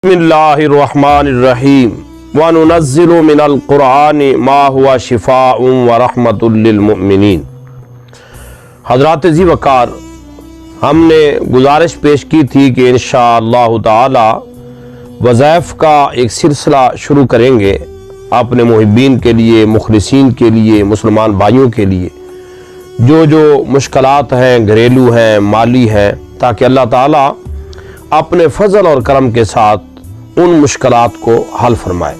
बिस्मिल्लाहिर्रहमानिर्रहीम वनुनज़्ज़िलु मिनल क़ुरआनि मा हुवा शिफ़ाउन व रहमतुल लिल मुमिनीन। हज़रात ज़ी वक़ार, हमने गुजारिश पेश की थी कि इंशाअल्लाह ताला वज़ाइफ़ का एक सिलसिला शुरू करेंगे अपने मुहिब्बीन के लिए, मुखलिसीन के लिए, मुसलमान भाइयों के लिए जो मुश्किलात हैं, घरेलू हैं, माली हैं, ताकि अल्लाह ताला अपने फ़ज़ल और करम के साथ उन मुश्किलात को हल फरमाए।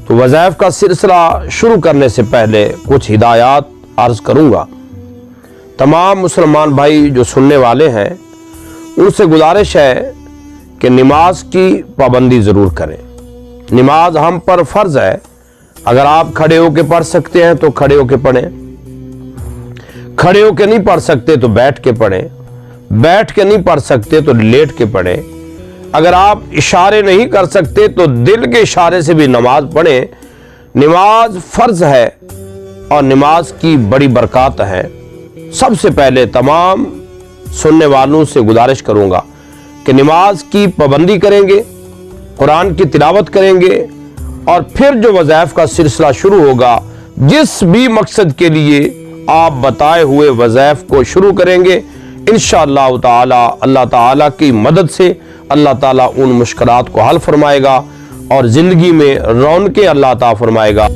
तो वज़ाइफ़ का सिलसिला शुरू करने से पहले कुछ हिदायत अर्ज़ करूँगा। तमाम मुसलमान भाई जो सुनने वाले हैं उनसे गुजारिश है कि नमाज की पाबंदी ज़रूर करें। नमाज हम पर फ़र्ज़ है। अगर आप खड़े होकर पढ़ सकते हैं तो खड़े होकर पढ़ें, खड़े होकर नहीं पढ़ सकते तो बैठ के पढ़ें, बैठ के नहीं पढ़ सकते तो लेट के पढ़ें। अगर आप इशारे नहीं कर सकते तो दिल के इशारे से भी नमाज पढ़ें। नमाज फ़र्ज़ है और नमाज की बड़ी बरकत है। सबसे पहले तमाम सुनने वालों से गुजारिश करूँगा कि नमाज की पाबंदी करेंगे, कुरान की तिलावत करेंगे और फिर जो वज़ाइफ़ का सिलसिला शुरू होगा, जिस भी मकसद के लिए आप बताए हुए वज़ाइफ़ को शुरू करेंगे, इंशाअल्लाह ताला अल्लाह ताला की मदद से अल्लाह ताला उन मुश्किलात को हल फरमाएगा और ज़िंदगी में रौनकें अल्लाह ताला फरमाएगा।